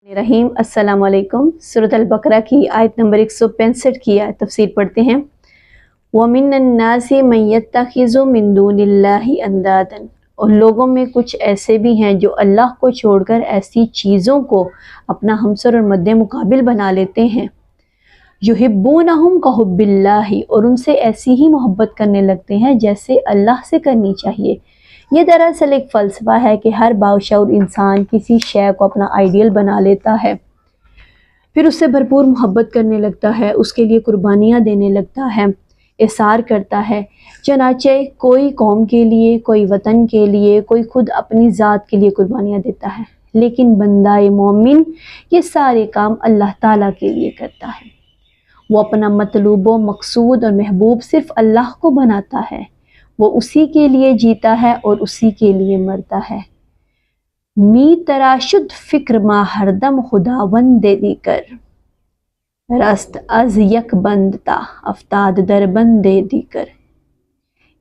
रहीम अस्सलाम वालेकुम। सूरत अल-बकरा की आयत नंबर 165 की आयत तफसीर पढ़ते हैं। वमिन्नन्नासि मन यत्तखिज़ु मिन दूनिल्लाहि अंदादन, और लोगों में कुछ ऐसे भी हैं जो अल्लाह को छोड़कर ऐसी चीज़ों को अपना हमसर और मद्दे मुकाबिल बना लेते हैं। युहिब्बूनहुम कहुब्बिल्लाहि, और उनसे ऐसी ही मोहब्बत करने लगते हैं जैसे अल्लाह से करनी चाहिए। ये दरअसल एक फ़लसफ़ा है कि हर बाशऊर इंसान किसी शय को अपना आइडियल बना लेता है, फिर उससे भरपूर मोहब्बत करने लगता है, उसके लिए कुर्बानियाँ देने लगता है, इसार करता है। चनाचे कोई कौम के लिए, कोई वतन के लिए, कोई खुद अपनी ज़ात के लिए कुर्बानियाँ देता है, लेकिन बंदाए मोमिन ये सारे काम अल्लाह ताला के लिए करता है। वो अपना मतलूब व मकसूद और महबूब सिर्फ़ अल्लाह को बनाता है। वो उसी के लिए जीता है और उसी के लिए मरता है। मी तराशुद फिक्र मा हरदम खुदावंद दे कर, रस्त अज यक बंदता अफ्ताद दरबंद दे कर।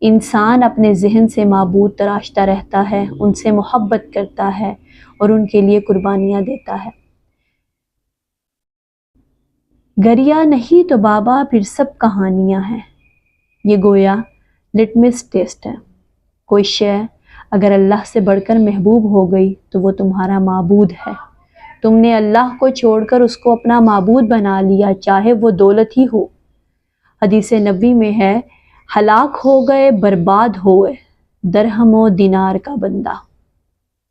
इंसान अपने जहन से माबूद तराशता रहता है, उनसे मोहब्बत करता है और उनके लिए कुर्बानियाँ देता है। गरिया नहीं तो बाबा फिर सब कहानियाँ हैं। ये गोया लिटमस टेस्ट है। कोई शय अगर अल्लाह से बढ़कर महबूब हो गई तो वो तुम्हारा माबूद है। तुमने अल्लाह को छोड़कर उसको अपना माबूद बना लिया, चाहे वो दौलत ही हो। हदीस नबी में है, हलाक हो गए बर्बाद होए दरहम व दिनार का बंदा।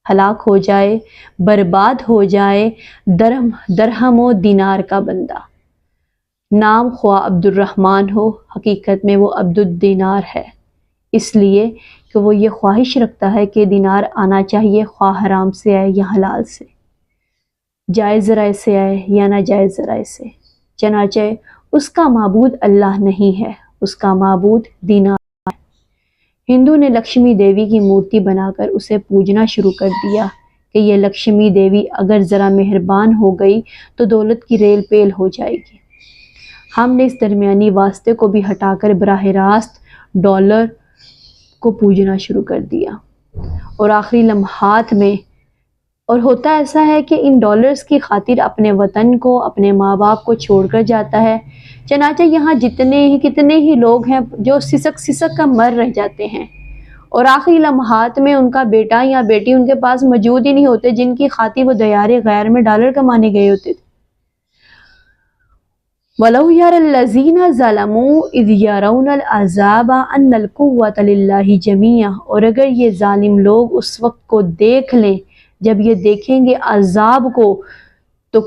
हलाक हो जाए, बर्बाद हो जाए दरहम व दिनार का बंदा। नाम ख्वा अब्दुर्रहमान हो, हकीकत में वो अब्दुद्दीनार है, इसलिए कि वो ये ख्वाहिश रखता है कि दिनार आना चाहिए, ख्वा हराम से आए या हलाल से, जायज़ ज़राए से आए या नाजायज़ ज़राए से। चनाचे उसका माबूद अल्लाह नहीं है, उसका माबूद दिनार है। हिंदू ने लक्ष्मी देवी की मूर्ति बनाकर उसे पूजना शुरू कर दिया कि ये लक्ष्मी देवी अगर ज़रा मेहरबान हो गई तो दौलत की रेल पेल हो जाएगी। हमने इस दरमियानी वास्ते को भी हटाकर बराह रास्त डॉलर को पूजना शुरू कर दिया, और आखिरी लम्हात में और होता ऐसा है कि इन डॉलर्स की खातिर अपने वतन को, अपने माँ बाप को छोड़कर जाता है। चनाचे यहाँ कितने ही लोग हैं जो सिसक सिसक कर मर रह जाते हैं, और आखिरी लम्हात में उनका बेटा या बेटी उनके पास मौजूद ही नहीं होते, जिनकी खातिर वो दयारे गैर में डॉलर कमाने गए होते थे। वलौ यरल्लज़ीना ज़लमू इज़ यरौनल अज़ाबा अन्नल कुव्वता लिल्लाहि जमीआ, और अगर ये जालिम लोग उस वक्त को देख लें जब ये देखेंगे अज़ाब को, तो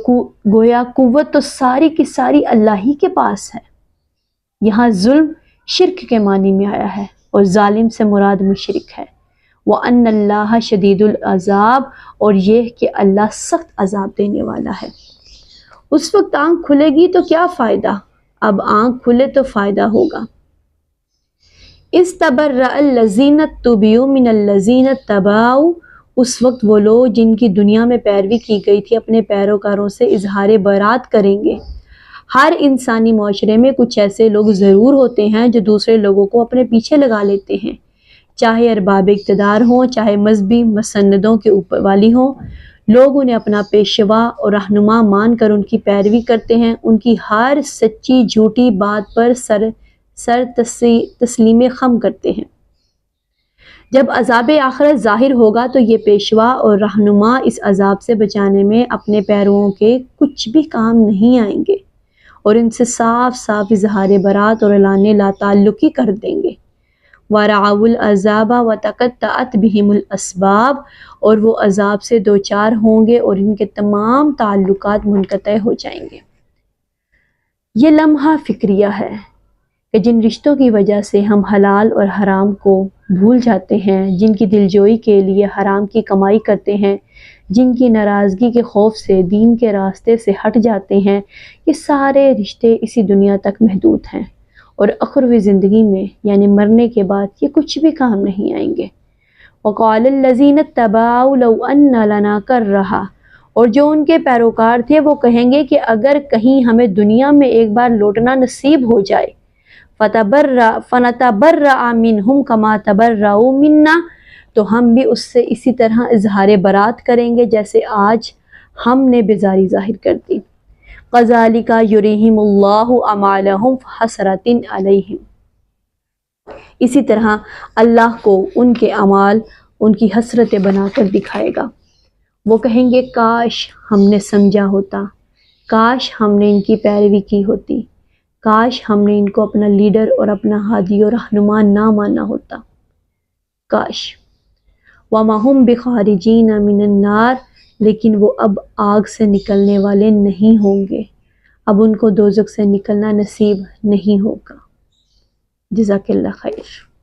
गोया कुव्वत तो सारी की सारी अल्लाह ही के पास है। यहाँ जुल्म शिर्क के मानी में आया है और जालिम से मुराद मुशरिक है। व अन्नल्लाह शदीदुल अज़ाब, और ये कि अल्लाह सख्त अज़ाब देने वाला है। उस वक्त आँख खुलेगी तो क्या फ़ायदा, अब आँख खुले तो फ़ायदा होगा। इस तबर्रअल्लज़ीना तुबिऊ मिनल्लज़ीना तबाऊ, उस वक्त वो लोग जिनकी दुनिया में पैरवी की गई थी अपने पैरोकारों से इजहार बरात करेंगे। हर इंसानी माशरे में कुछ ऐसे लोग ज़रूर होते हैं जो दूसरे लोगों को अपने पीछे लगा लेते हैं, चाहे अरबाब इक़्तिदार हों, चाहे मजहबी मसन्नदों के ऊपर वाली हों। लोग उन्हें अपना पेशवा और रहनुमा मान कर उनकी पैरवी करते हैं, उनकी हर सच्ची झूठी बात पर सर तस्लीम खम करते हैं। जब अज़ाब आखिरत ज़ाहिर होगा तो ये पेशवा और रहनुमा इस अज़ाब से बचाने में अपने पैरों के कुछ भी काम नहीं आएंगे, और इनसे साफ साफ इजहार बरात और ऐलान लाताल्लुकी कर देंगे। वराउल अज़ाबा व तक़त्तअत बिहिमुल अस्बाब, और वो अज़ाब से दो चार होंगे और इनके तमाम ताल्लुकात मुनक़ते हो जाएंगे। ये लम्हा फ़िक्रिया है कि जिन रिश्तों की वजह से हम हलाल और हराम को भूल जाते हैं, जिनकी दिलजोई के लिए हराम की कमाई करते हैं, जिनकी नाराज़गी के खौफ से दीन के रास्ते से हट जाते हैं, ये सारे रिश्ते इसी दुनिया तक महदूद हैं, और अख़रवी ज़िंदगी में यानी मरने के बाद ये कुछ भी काम नहीं आएंगे। वक़ालल्लज़ीना तबाऊ लौ अन्ना लना कर रहा, और जो उनके पैरोकार थे वो कहेंगे कि अगर कहीं हमें दुनिया में एक बार लौटना नसीब हो जाए, फ़नतबर्रा मिनहुम कमा तबर्रऊ मिन्ना, तो हम भी उससे इसी तरह इजहार बरात करेंगे जैसे आज ہم نے بیزاری ظاہر کر دی۔ قذالک یریہم اللہ اعمالہم حسرات علیہم، اسی طرح اللہ کو ان کے اعمال ان کی حسرتیں بنا کر دکھائے گا۔ وہ کہیں گے کاش ہم نے سمجھا ہوتا، کاش ہم نے ان کی پیروی کی ہوتی، کاش ہم نے ان کو اپنا لیڈر اور اپنا ہادی اور رہنما نہ مانا ہوتا، کاش۔ وَمَا هُمْ بِخَارِجِينَ مِنَ النَّارِ، لیکن وہ اب آگ سے نکلنے والے نہیں ہوں گے، اب ان کو دوزخ سے نکلنا نصیب نہیں ہوگا۔ جزاک اللہ خیر۔